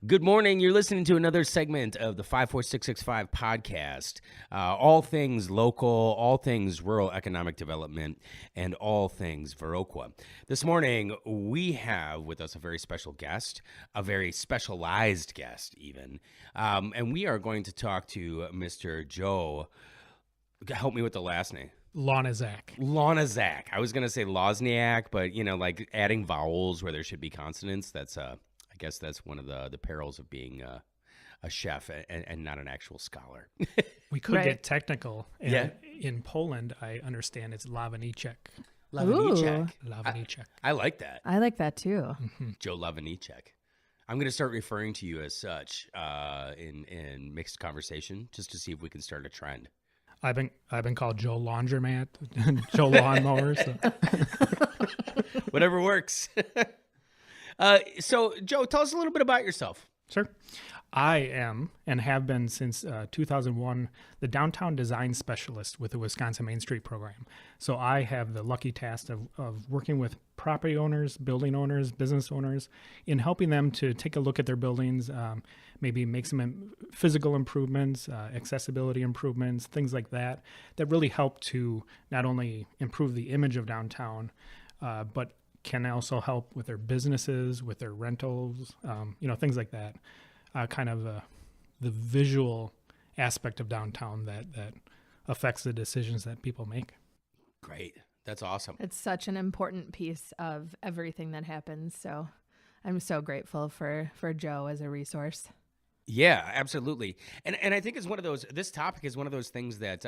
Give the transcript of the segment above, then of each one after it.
Good morning. You're listening to another segment of the 54665 podcast. All things local, all things rural economic development, and all things Viroqua. This morning, we have with us a very special guest, a very specialized guest even. And we are going to talk to Mr. Joe. Help me with the last name. Lawniczak. I was going to say Lawniczak, but, like adding vowels where there should be consonants, I guess that's one of the perils of being a chef and not an actual scholar. We could get technical. And in Poland, I understand it's Lawniczak. Lawniczak. I like that. I like that too. Mm-hmm. Joe Lawniczak. I'm going to start referring to you as such in mixed conversation just to see if we can start a trend. I've been called Joe Laundromat, Joe Lawnmower. So. Whatever works. So, Joe, tell us a little bit about yourself. Sure. I am, and have been since 2001, the downtown design specialist with the Wisconsin Main Street program. So I have the lucky task of working with property owners, building owners, business owners, in helping them to take a look at their buildings, maybe make some physical improvements, accessibility improvements, things like that really help to not only improve the image of downtown, but can also help with their businesses, with their rentals, things like that. Kind of the visual aspect of downtown that affects the decisions that people make. Great. That's awesome. It's such an important piece of everything that happens. So I'm so grateful for Joe as a resource. Yeah, absolutely. And I think this topic is one of those things that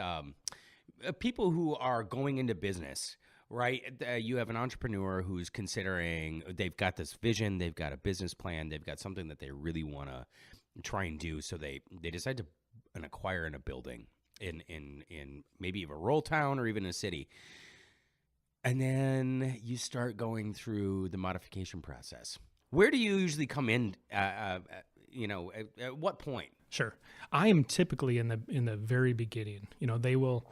people who are going into business, right? You have an entrepreneur who's considering, they've got this vision, they've got a business plan, they've got something that they really want to try and do. So they decide to acquire in a building in maybe a rural town or even a city. And then you start going through the modification process. Where do you usually come in, at what point? Sure. I am typically in the very beginning. They will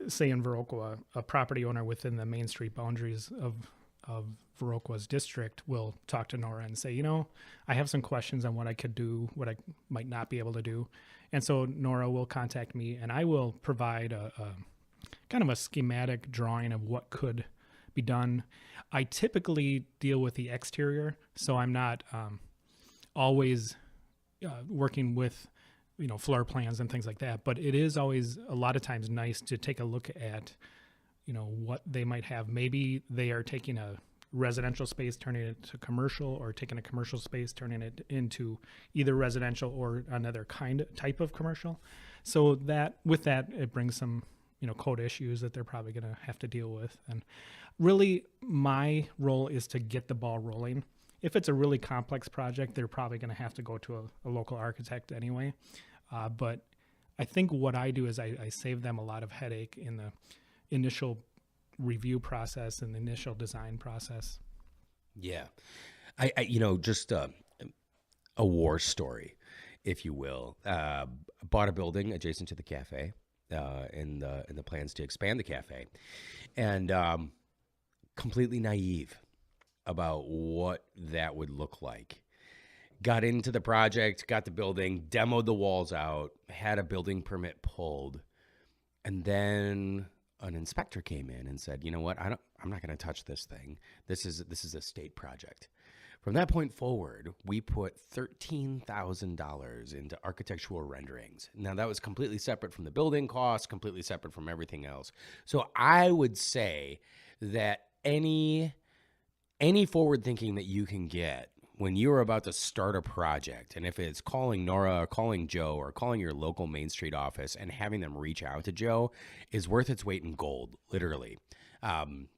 say in Viroqua, a property owner within the Main Street boundaries of Viroqua's district will talk to Nora and say, I have some questions on what I could do, what I might not be able to do. And so Nora will contact me and I will provide a kind of a schematic drawing of what could be done. I typically deal with the exterior, so I'm not always working with floor plans and things like that. But it is always a lot of times nice to take a look at, what they might have. Maybe they are taking a residential space, turning it to commercial, or taking a commercial space, turning it into either residential or another type of commercial. So with that, it brings some, code issues that they're probably going to have to deal with. And really my role is to get the ball rolling. If it's a really complex project, they're probably going to have to go to a local architect anyway. But I think what I do is I save them a lot of headache in the initial review process and the initial design process. Yeah. I just a war story, if you will. Bought a building adjacent to the cafe in the plans to expand the cafe. And completely naive about what that would look like. Got into the project, got the building, demoed the walls out, had a building permit pulled, and then an inspector came in and said, "You know what? I'm not going to touch this thing. This is a state project." From that point forward, we put $13,000 into architectural renderings. Now, that was completely separate from the building costs, completely separate from everything else. So I would say that any forward thinking that you can get when you're about to start a project, and if it's calling Nora or calling Joe or calling your local Main Street office and having them reach out to Joe, is worth its weight in gold, literally.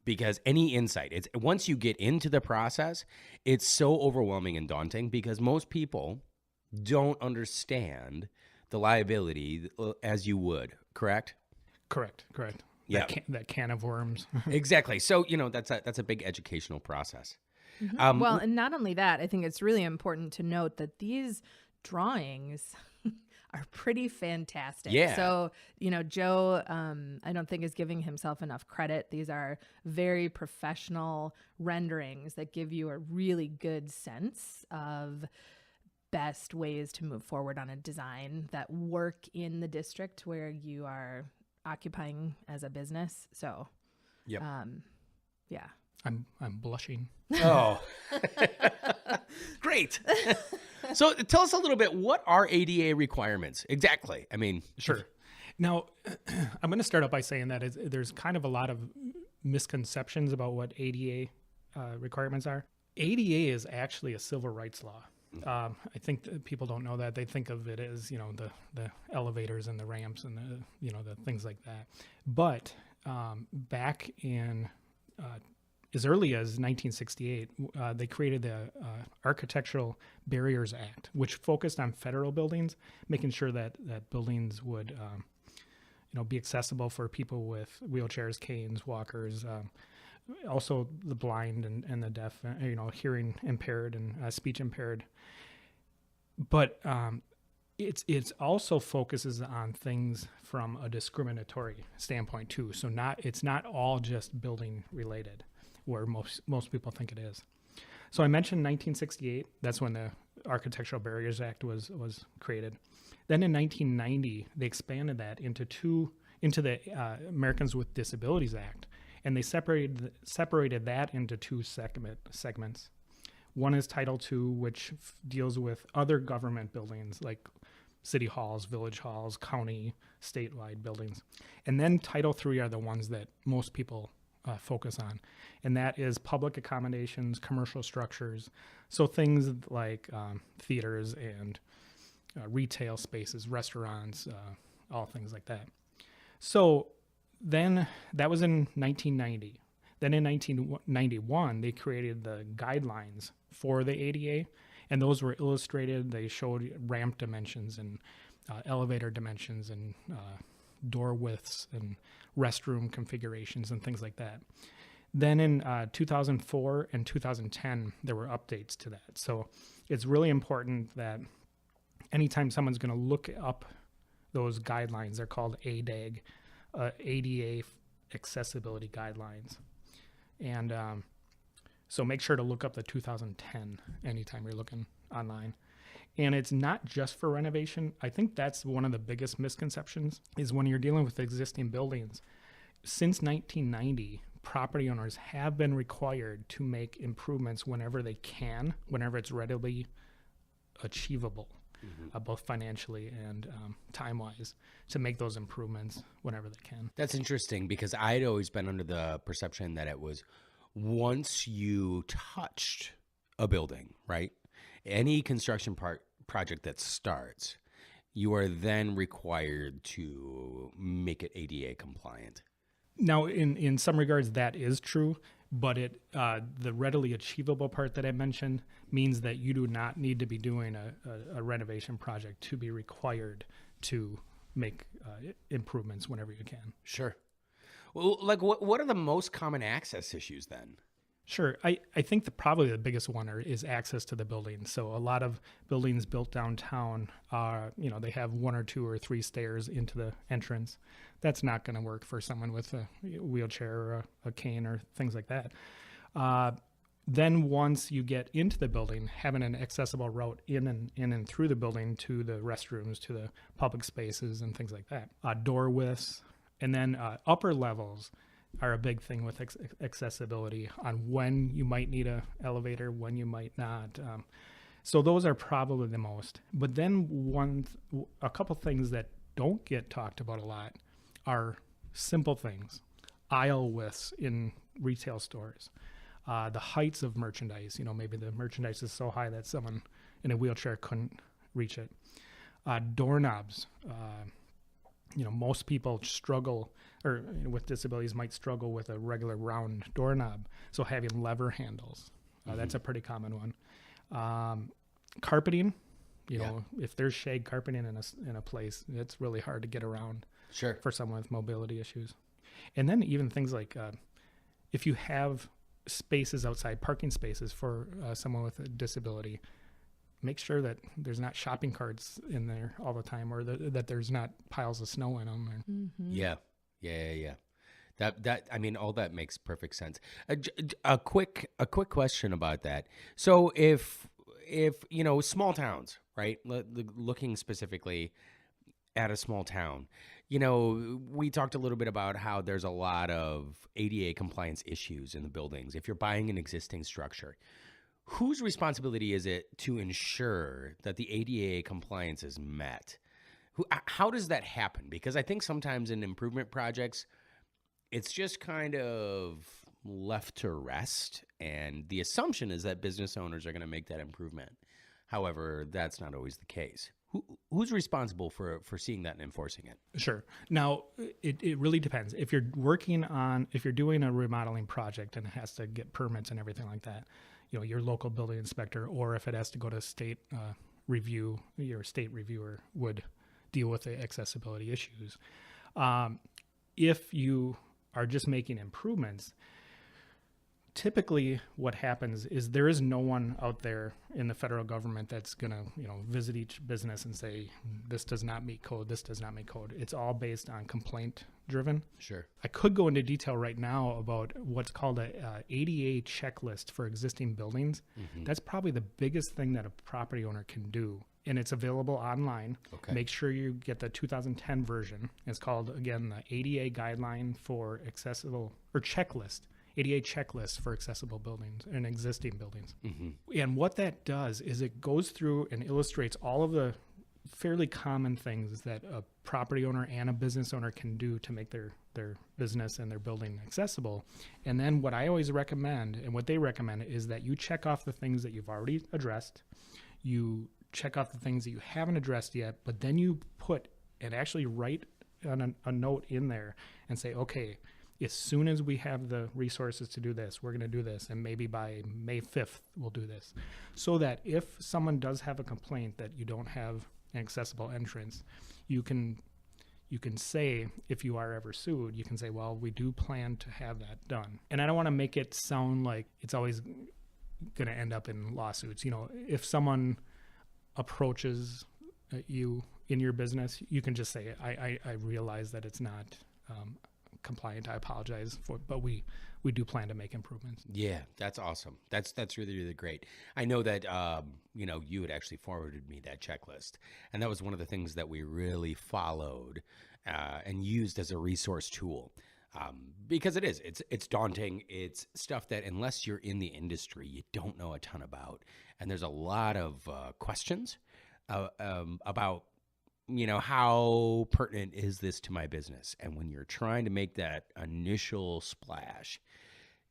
Because any insight, once you get into the process, it's so overwhelming and daunting because most people don't understand the liability as you would, correct? Correct. Yeah. That can of worms. Exactly. So, that's a big educational process. Mm-hmm. Well, and not only that, I think it's really important to note that these drawings are pretty fantastic. Yeah. So, Joe, I don't think is giving himself enough credit. These are very professional renderings that give you a really good sense of best ways to move forward on a design that work in the district where you are occupying as a business. So, Yep. Yeah. I'm blushing. Oh, great. So tell us a little bit, what are ADA requirements exactly? I mean, Sure. Now, I'm going to start out by saying that there's kind of a lot of misconceptions about what ADA requirements are. ADA is actually a civil rights law. I think that people don't know that. They think of it as, the elevators and the ramps and the things like that. But back in as early as 1968, they created the Architectural Barriers Act, which focused on federal buildings, making sure that buildings would be accessible for people with wheelchairs, canes, walkers, also the blind and the deaf, hearing impaired and speech impaired. But it's also focuses on things from a discriminatory standpoint too. So it's not all just building related, where most people think it is. So I mentioned 1968. That's when the Architectural Barriers Act was created. Then in 1990, they expanded that into the Americans with Disabilities Act, and they separated that into two segments. One is Title II, which deals with other government buildings like city halls, village halls, county, statewide buildings. And then Title III are the ones that most people focus on, and that is public accommodations, commercial structures, so things like theaters and retail spaces, restaurants, all things like that. So then that was in 1990. Then in 1991, they created the guidelines for the ADA, and those were illustrated. They showed ramp dimensions and elevator dimensions and door widths and restroom configurations and things like that. Then in 2004 and 2010, there were updates to that. So it's really important that anytime someone's going to look up those guidelines, they're called ADAG, ADA Accessibility Guidelines. And so make sure to look up the 2010 anytime you're looking online. And it's not just for renovation. I think that's one of the biggest misconceptions, is when you're dealing with existing buildings. Since 1990, property owners have been required to make improvements whenever they can, whenever it's readily achievable, both financially and time-wise, to make those improvements whenever they can. That's interesting, because I'd always been under the perception that it was once you touched a building, right? Any construction project that starts, you are then required to make it ADA compliant. Now, in some regards, that is true, but the readily achievable part that I mentioned means that you do not need to be doing a renovation project to be required to make improvements whenever you can. Sure. Well, like what are the most common access issues then? Sure. I think probably the biggest one is access to the building. So a lot of buildings built downtown are, they have 1 or 2 or 3 stairs into the entrance. That's not going to work for someone with a wheelchair or a cane or things like that. Then once you get into the building, having an accessible route in and through the building to the restrooms, to the public spaces and things like that. Door widths, and then upper levels are a big thing with accessibility on when you might need an elevator, when you might not. So those are probably the most. But then a couple things that don't get talked about a lot are simple things. Aisle widths in retail stores. The heights of merchandise. Maybe the merchandise is so high that someone in a wheelchair couldn't reach it. Doorknobs. Most people struggle, or with disabilities might struggle with a regular round doorknob. So having lever handles, that's a pretty common one. Carpeting, if there's shag carpeting in a place, it's really hard to get around. Sure. For someone with mobility issues. And then even things like if you have spaces outside, parking spaces for someone with a disability, make sure that there's not shopping carts in there all the time, or that there's not piles of snow in them. Yeah. That I mean, all that makes perfect sense. A quick question about that. So if small towns, right? Looking specifically at a small town. You know, we talked a little bit about how there's a lot of ADA compliance issues in the buildings. If you're buying an existing structure, whose responsibility is it to ensure that the ADA compliance is met? How does that happen? Because I think sometimes in improvement projects, it's just kind of left to rest. And the assumption is that business owners are going to make that improvement. However, that's not always the case. Who's responsible for seeing that and enforcing it? Sure. Now, it really depends. If you're doing a remodeling project and it has to get permits and everything like that, you know, your local building inspector, or if it has to go to state review, your state reviewer would deal with the accessibility issues. If you are just making improvements, typically what happens is there is no one out there in the federal government that's going to, you know, visit each business and say, this does not meet code, this does not meet code. It's all based on complaint driven. Sure. I could go into detail right now about what's called a ADA checklist for existing buildings. Mm-hmm. That's probably the biggest thing that a property owner can do. And it's available online. Okay. Make sure you get the 2010 version. It's called, again, the ADA guideline for accessible, or checklist, ADA checklist for accessible buildings and existing buildings. Mm-hmm. And what that does is it goes through and illustrates all of the fairly common things that a property owner and a business owner can do to make their business and their building accessible. And then what I always recommend, and what they recommend, is that you check off the things that you've already addressed. You check off the things that you haven't addressed yet, but then you put and actually write a note in there and say, okay, as soon as we have the resources to do this, we're going to do this. And maybe by May 5th, we'll do this. So that if someone does have a complaint that you don't have an accessible entrance, you can say, if you are ever sued, you can say, well, we do plan to have that done. And I don't want to make it sound like it's always going to end up in lawsuits. You know, if someone approaches you in your business, you can just say, I realize that it's not compliant. I apologize for, but we do plan to make improvements. Yeah, that's awesome. That's really, really great. I know that, you know, you had actually forwarded me that checklist, and that was one of the things that we really followed and used as a resource tool. Because it's daunting. It's stuff that unless you're in the industry, you don't know a ton about. And there's a lot of questions about, you know, how pertinent is this to my business? And when you're trying to make that initial splash,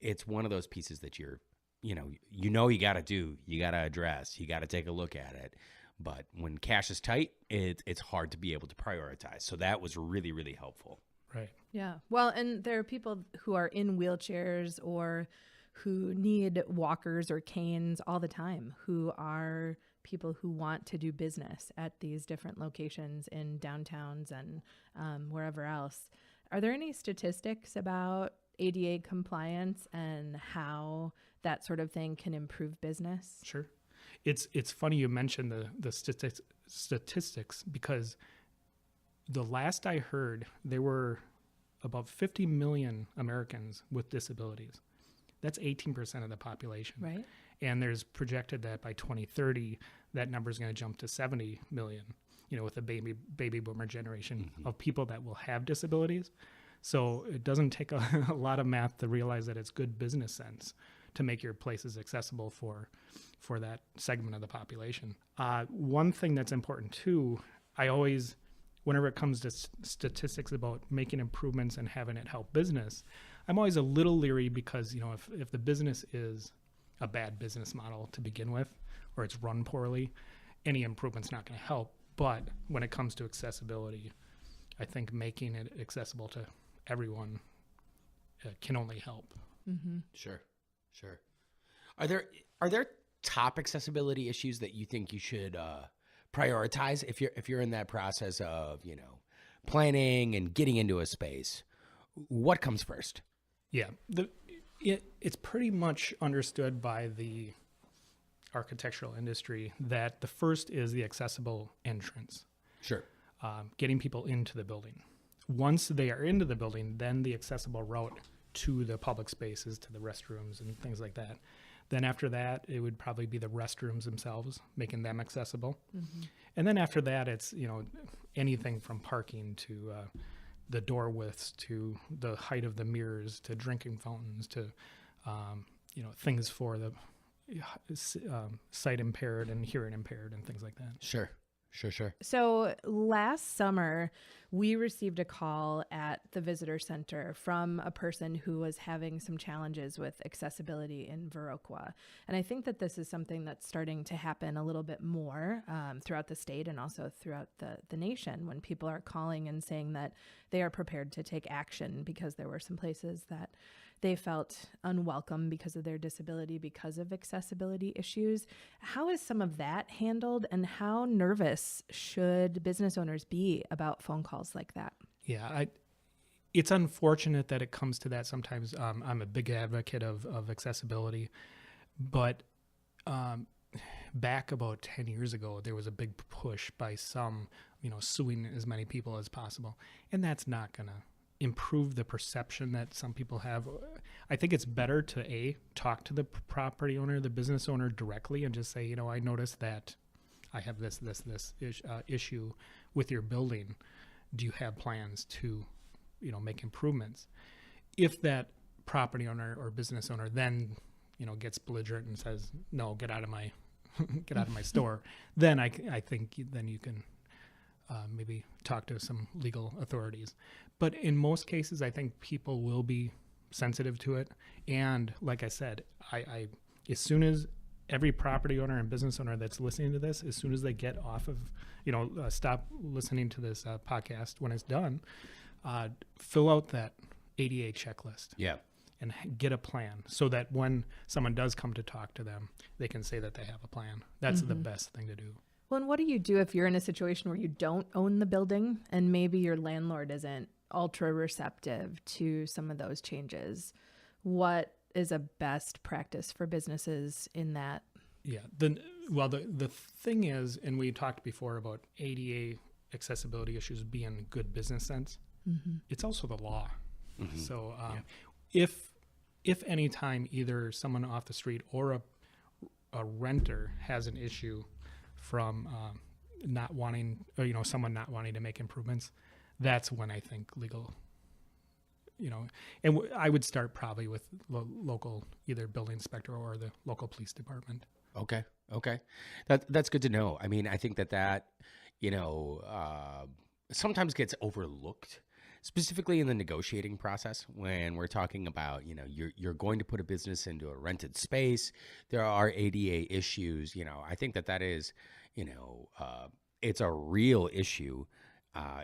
it's one of those pieces that you got to do, you got to address, you got to take a look at it. But when cash is tight, it's hard to be able to prioritize. So that was really, really helpful. Right. Yeah. Well, and there are people who are in wheelchairs or who need walkers or canes all the time, who are people who want to do business at these different locations in downtowns and wherever else. Are there any statistics about ADA compliance and how that sort of thing can improve business? Sure. It's funny you mentioned the statistics, because the last I heard, there were about 50 million Americans with disabilities. That's 18% of the population. Right. And there's projected that by 2030, that number is going to jump to 70 million, you know, with the baby boomer generation of people that will have disabilities. So it doesn't take a lot of math to realize that it's good business sense to make your places accessible for that segment of the population. One thing that's important too, I always, whenever it comes to statistics about making improvements and having it help business, I'm always a little leery because, you know, if the business is a bad business model to begin with, or it's run poorly, any improvement's not going to help. But when it comes to accessibility, I think making it accessible to everyone can only help. Mm-hmm. Sure. Are there top accessibility issues that you think you should prioritize if you're in that process of, you know, planning and getting into a space? What comes first? Yeah, it's pretty much understood by the architectural industry that the first is the accessible entrance. Sure. Getting people into the building. Once they are into the building, then the accessible route to the public spaces, to the restrooms and things like that. Then after that, it would probably be the restrooms themselves, making them accessible. And then after that, it's, anything from parking to the door widths to the height of the mirrors to drinking fountains to, things for the sight impaired and hearing impaired and things like that. Sure. So last summer, we received a call at the visitor center from a person who was having some challenges with accessibility in Viroqua. And I think that this is something that's starting to happen a little bit more throughout the state and also throughout the nation, when people are calling and saying that they are prepared to take action because there were some places that they felt unwelcome because of their disability, because of accessibility issues. How is some of that handled, and how nervous should business owners be about phone calls like that? Yeah, it's unfortunate that it comes to that sometimes. I'm a big advocate of accessibility, but back about 10 years ago, there was a big push by some, suing as many people as possible, and that's not going to improve the perception that some people have. I think it's better to talk to the property owner, the business owner directly, and just say, I noticed that I have this issue with your building. Do you have plans to, make improvements? If that property owner or business owner then, gets belligerent and says, no, get out of my store, then I think then you can maybe talk to some legal authorities. But in most cases, I think people will be sensitive to it. And like I said, I as soon as every property owner and business owner that's listening to this, as soon as they get off of, stop listening to this podcast when it's done, fill out that ADA checklist. Yeah. And get a plan so that when someone does come to talk to them, they can say that they have a plan. That's the best thing to do. Well, and what do you do if you're in a situation where you don't own the building and maybe your landlord isn't ultra receptive to some of those changes? What is a best practice for businesses in that? Yeah. The thing is, and we talked before about ADA accessibility issues being good business sense. It's also the law. So if any time either someone off the street or a renter has an issue from not wanting, or someone not wanting to make improvements, that's when I think legal, and I would start probably with local, either building inspector or the local police department. Okay. That's good to know. I mean, I think that sometimes gets overlooked, specifically in the negotiating process when we're talking about, you're going to put a business into a rented space. There are ADA issues. I think that is, it's a real issue.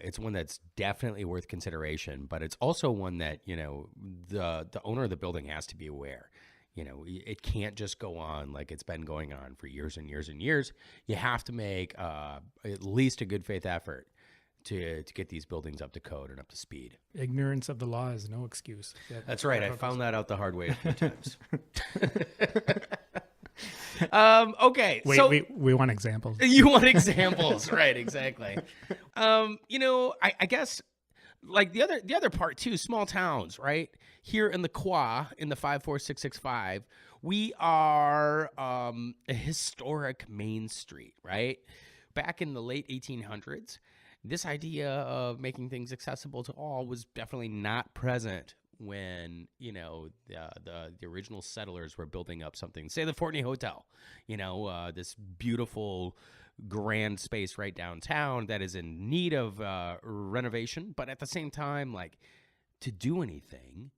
It's one that's definitely worth consideration, but it's also one that, the owner of the building has to be aware. It can't just go on like it's been going on for years and years and years. You have to make at least a good faith effort to get these buildings up to code and up to speed. Ignorance of the law is no excuse. That's right. I found that out the hard way a few times. Okay. We want examples. You want examples, right? Exactly. I guess like the other part too, small towns, right? Here in the Qua, in the 54665, we are a historic Main Street, right? Back in the late 1800s, this idea of making things accessible to all was definitely not present when, the original settlers were building up something, say the Fortney Hotel, this beautiful grand space right downtown that is in need of renovation. But at the same time, like, to do anything,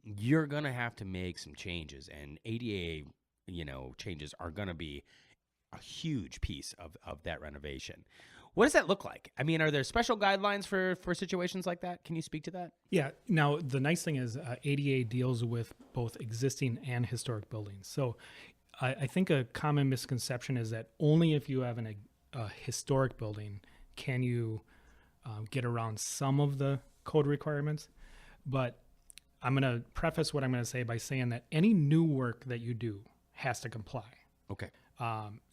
you're going to have to make some changes, and ADA, changes are going to be a huge piece of that renovation. What does that look like? I mean, are there special guidelines for situations like that? Can you speak to that? Yeah. Now, the nice thing is ADA deals with both existing and historic buildings. So I think a common misconception is that only if you have a historic building can you get around some of the code requirements. But I'm going to preface what I'm going to say by saying that any new work that you do has to comply. Okay.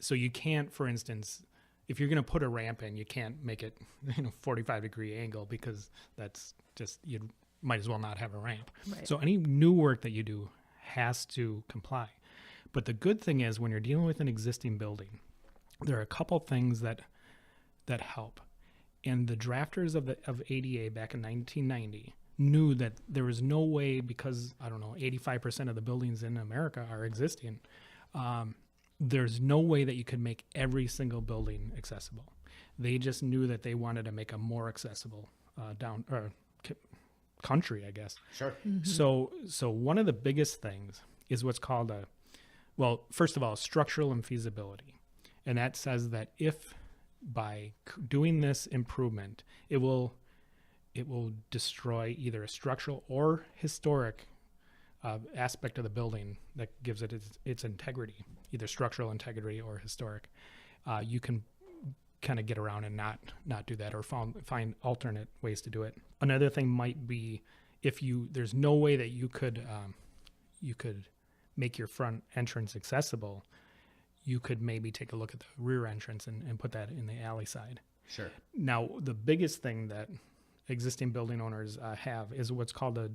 So you can't, for instance, if you're going to put a ramp in, you can't make it 45-degree angle, because that's just, you might as well not have a ramp. Right. So any new work that you do has to comply. But the good thing is when you're dealing with an existing building, there are a couple things that help. And the drafters of ADA back in 1990 knew that there was no way, because, 85% of the buildings in America are existing, there's no way that you could make every single building accessible. They just knew that they wanted to make a more accessible country, I guess. Sure. Mm-hmm. So one of the biggest things is what's called first of all, structural infeasibility. And that says that if by doing this improvement, it will destroy either a structural or historic aspect of the building that gives it its integrity, either structural integrity or historic, you can kind of get around and not do that, or find alternate ways to do it. Another thing might be there's no way that you could make your front entrance accessible, you could maybe take a look at the rear entrance and put that in the alley side. Sure. Now, the biggest thing that existing building owners have is what's called a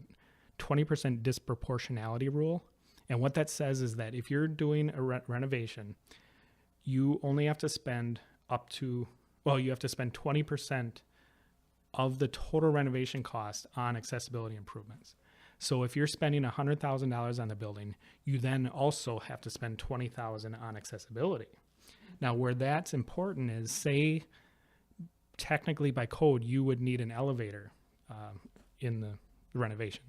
20% disproportionality rule. And what that says is that if you're doing a renovation, you only have to spend you have to spend 20% of the total renovation cost on accessibility improvements. So if you're spending $100,000 on the building, you then also have to spend $20,000 on accessibility. Now, where that's important is, say, technically by code, you would need an elevator in the renovation.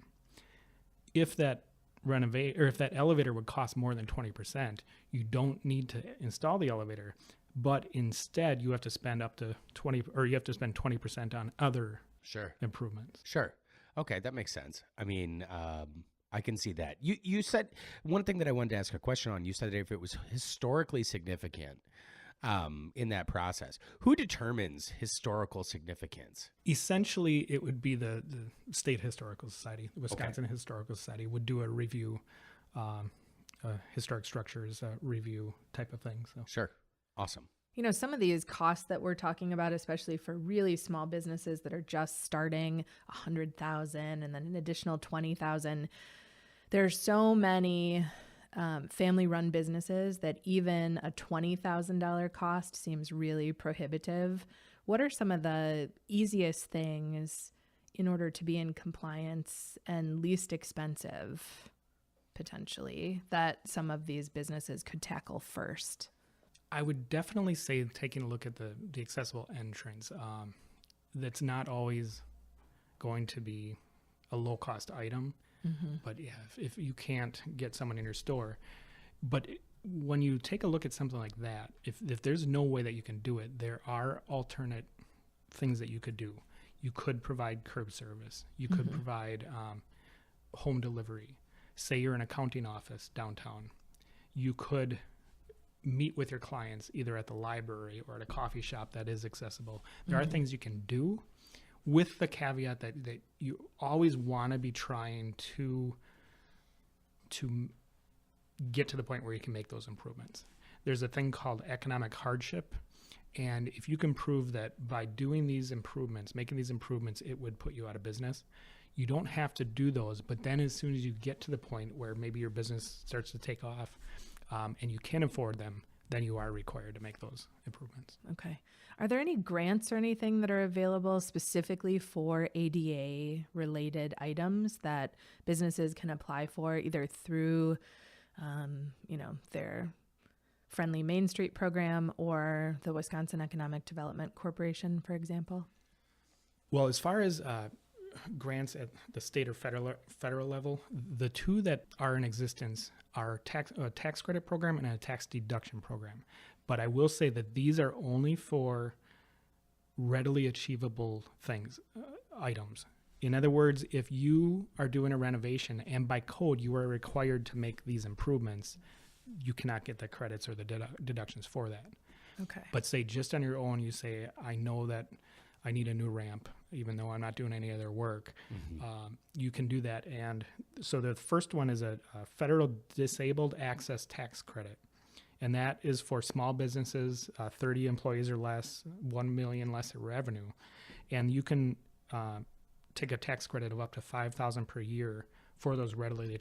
If that elevator would cost more than 20%, you don't need to install the elevator, but instead you have to spend up to 20% on other improvements. Sure. Okay, that makes sense. I mean, I can see that. You said one thing that I wanted to ask a question on. You said that if it was historically significant in that process, who determines historical significance? Essentially, it would be the State Historical Society, the Wisconsin Historical Society would do a review, historic structures review type of thing. So. Sure. Awesome. Some of these costs that we're talking about, especially for really small businesses that are just starting, $100,000 and then an additional $20,000. There's so many family-run businesses that even a $20,000 cost seems really prohibitive. What are some of the easiest things in order to be in compliance and least expensive, potentially, that some of these businesses could tackle first? I would definitely say taking a look at the accessible entrance. That's not always going to be a low-cost item, but yeah, if you can't get someone in your store. But when you take a look at something like that, if there's no way that you can do it, there are alternate things that you could do. You could provide curb service. You could provide home delivery. Say you're an accounting office downtown. You could meet with your clients either at the library or at a coffee shop that is accessible. There are things you can do, with the caveat that you always want to be trying to get to the point where you can make those improvements. There's a thing called economic hardship, and if you can prove that by doing these improvements, making these improvements, it would put you out of business, you don't have to do those. But then as soon as you get to the point where maybe your business starts to take off, and you can afford them, then you are required to make those improvements. Okay. Are there any grants or anything that are available specifically for ADA-related items that businesses can apply for, either through, their Friendly Main Street program or the Wisconsin Economic Development Corporation, for example? Well, as far as grants at the state or federal level, the two that are in existence are a tax credit program and a tax deduction program. But I will say that these are only for readily achievable items. In other words, if you are doing a renovation and by code you are required to make these improvements, you cannot get the credits or the deductions for that. Okay. But say just on your own, you say, I know that I need a new ramp, even though I'm not doing any other work. You can do that. And so the first one is a federal disabled access tax credit. And that is for small businesses, 30 employees or less, 1 million less in revenue. And you can take a tax credit of up to $5,000 per year for those readily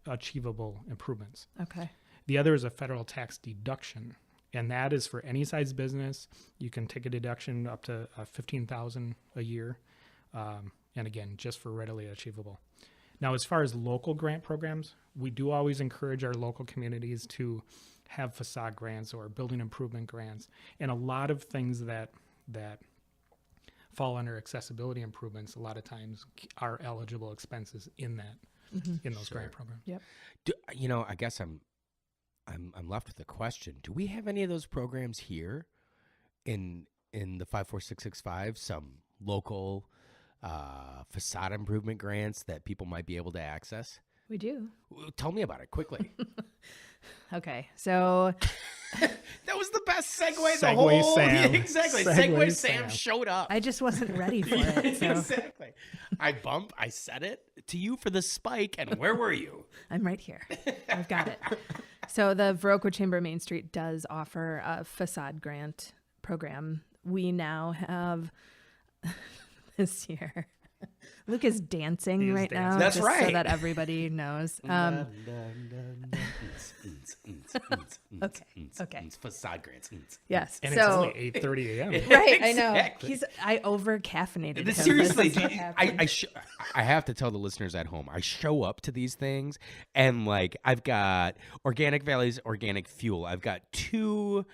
achievable improvements. Okay. The other is a federal tax deduction, and that is for any size business. You can take a deduction up to $15,000 a year, and again, just for readily achievable. Now, as far as local grant programs, we do always encourage our local communities to have facade grants or building improvement grants, and a lot of things that fall under accessibility improvements a lot of times are eligible expenses in those grant programs. Yep. I guess I'm left with a question. Do we have any of those programs here in the 54665? Some local facade improvement grants that people might be able to access? We do. Tell me about it quickly. Okay, so that was the best segue. Segway Sam. Exactly. Segway Segway Sam Sam. showed up. I just wasn't ready for it. So Exactly. I said it to you for the spike, and where were you? I'm right here. I've got it. So the Viroqua Chamber of Main Street does offer a facade grant program. We now have this year. Luke is dancing He is right now. dancing. That's just right. so that everybody knows. Okay. Facade grants. Yes. And so it's only 8:30 a.m. right, I know. Exactly. I over caffeinated him. Seriously, This is what happened. I have to tell the listeners at home, I show up to these things and like I've got Organic Valley's organic fuel. I've got 2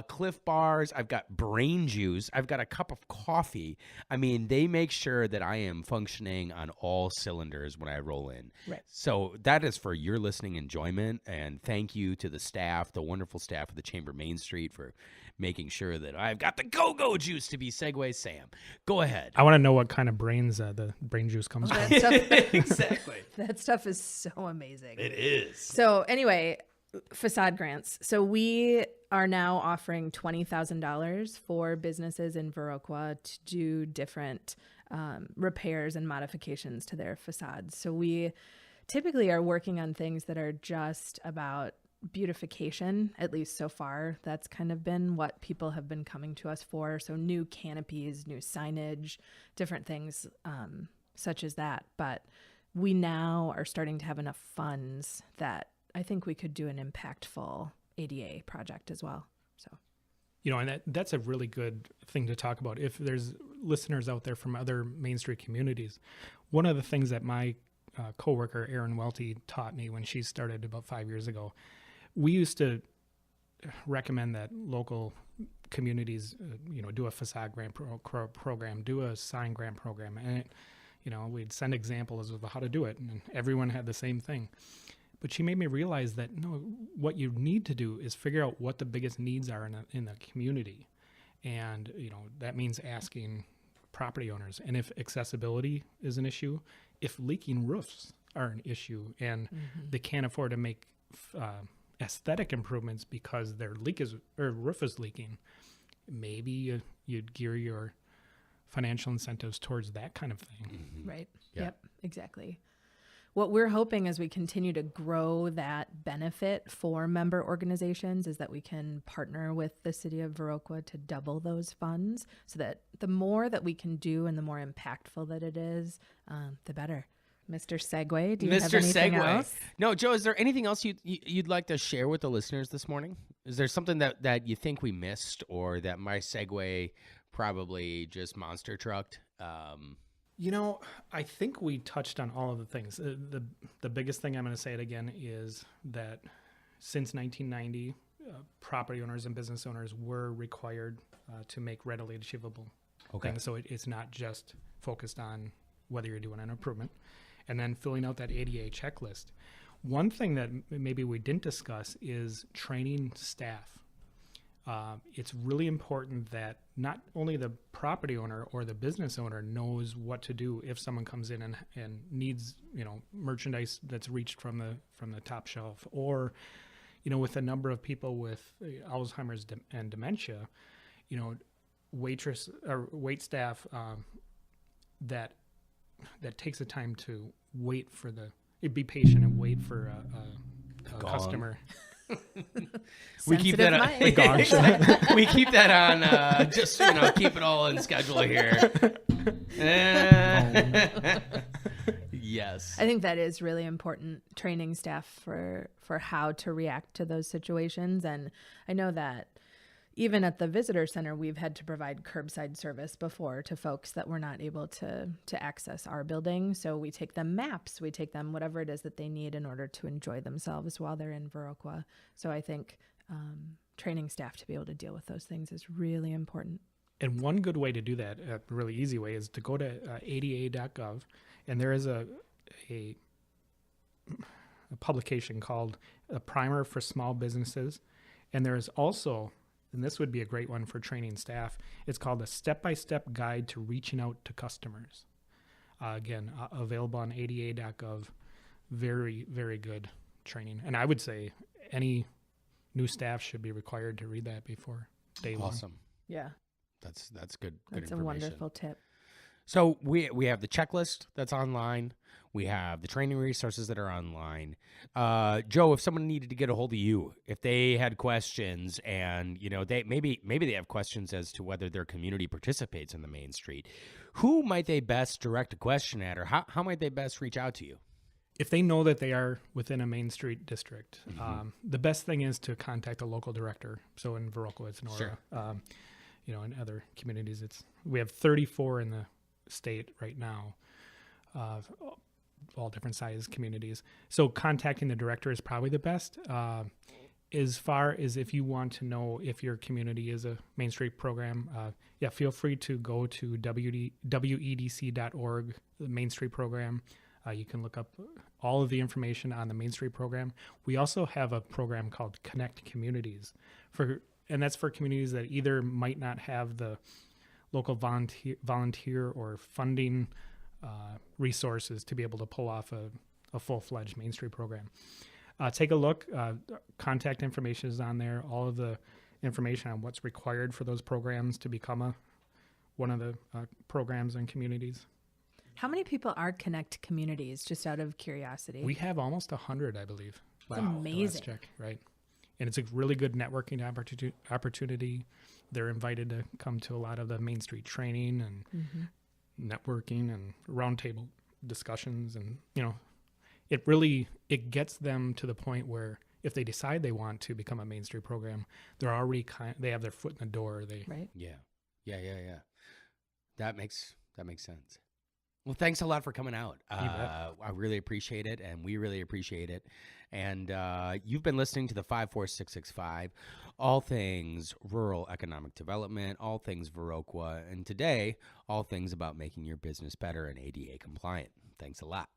Cliff bars. I've got brain juice. I've got a cup of coffee. I mean, they make sure that I am functioning on all cylinders when I roll in. Right. So that is for your listening enjoyment. And thank you to the staff, the wonderful staff of the Chamber Main Street for making sure that I've got the go-go juice to be Segway Sam. Go ahead. I want to know what kind of brains the brain juice comes from. That stuff, Exactly. that stuff is so amazing. It is. So anyway, facade grants. So we are now offering $20,000 for businesses in Viroqua to do different repairs and modifications to their facades. So we typically are working on things that are just about beautification, at least so far. That's kind of been what people have been coming to us for. So new canopies, new signage, different things such as that. But we now are starting to have enough funds that I think we could do an impactful ADA project as well. So, And that's a really good thing to talk about. If there's listeners out there from other Main Street communities, one of the things that my coworker Erin Welty taught me when she started about 5 years ago, we used to recommend that local communities, do a facade grant program, do a sign grant program, and we'd send examples of how to do it, and everyone had the same thing. But she made me realize that no, what you need to do is figure out what the biggest needs are in the community, and that means asking property owners. And if accessibility is an issue, if leaking roofs are an issue, and they can't afford to make aesthetic improvements because their roof is leaking, maybe you'd gear your financial incentives towards that kind of thing. right. Yeah. Yep, exactly. What we're hoping as we continue to grow that benefit for member organizations is that we can partner with the city of Viroqua to double those funds, so that the more that we can do and the more impactful that it is, the better. Mr. Segway, do you have anything else? No, Joe, is there anything else you'd like to share with the listeners this morning? Is there something that you think we missed, or that my Segway probably just monster trucked? I think we touched on all of the things. The biggest thing, I'm going to say it again, is that since 1990, property owners and business owners were required to make readily achievable things. So it's not just focused on whether you're doing an improvement. And then filling out that ADA checklist. One thing that maybe we didn't discuss is training staff. It's really important that not only the property owner or the business owner knows what to do if someone comes in and needs, merchandise that's reached from the top shelf, or, with a number of people with Alzheimer's and dementia, waitress or wait staff that takes the time to be patient and wait for a customer. We keep that on. We keep that on. Just keep it all in schedule here. Yes. I think that is really important, training staff for how to react to those situations. And I know that even at the visitor center, we've had to provide curbside service before to folks that were not able to access our building. So we take them maps, we take them whatever it is that they need in order to enjoy themselves while they're in Viroqua. So I think training staff to be able to deal with those things is really important. And one good way to do that, a really easy way, is to go to ada.gov, and there is a publication called A Primer for Small Businesses. And there is also, and this would be a great one for training staff, it's called A Step-by-Step Guide to Reaching Out to Customers. Again, available on ada.gov. Very, very good training. And I would say any new staff should be required to read that before day one. Awesome. Yeah. That's good. That's good a information. wonderful tip. So we have the checklist that's online. We have the training resources that are online. Joe, if someone needed to get a hold of you, if they had questions, and they maybe they have questions as to whether their community participates in the Main Street, who might they best direct a question at, or how might they best reach out to you? If they know that they are within a Main Street district, the best thing is to contact a local director. So in Viroqua, it's Nora. Sure. In other communities, we have 34 in the state right now, all different size communities. So contacting the director is probably the best. As far as if you want to know if your community is a Main Street program, feel free to go to wedc.org, the Main Street program. You can look up all of the information on the Main Street program. We also have a program called Connect Communities, and that's for communities that either might not have the local volunteer or funding resources to be able to pull off a full-fledged Main Street program. Take a look. Contact information is on there. All of the information on what's required for those programs to become one of the programs and communities. How many people are Connect Communities, just out of curiosity? We have almost 100, I believe. That's the amazing. last check, right? And it's a really good networking opportunity. They're invited to come to a lot of the Main Street training and networking and roundtable discussions. And, it gets them to the point where if they decide they want to become a Main Street program, they're already they have their foot in the door. Right. Yeah. That makes sense. Well, thanks a lot for coming out. I really appreciate it, and we really appreciate it. And you've been listening to the 54665, all things rural economic development, all things Viroqua, and today, all things about making your business better and ADA compliant. Thanks a lot.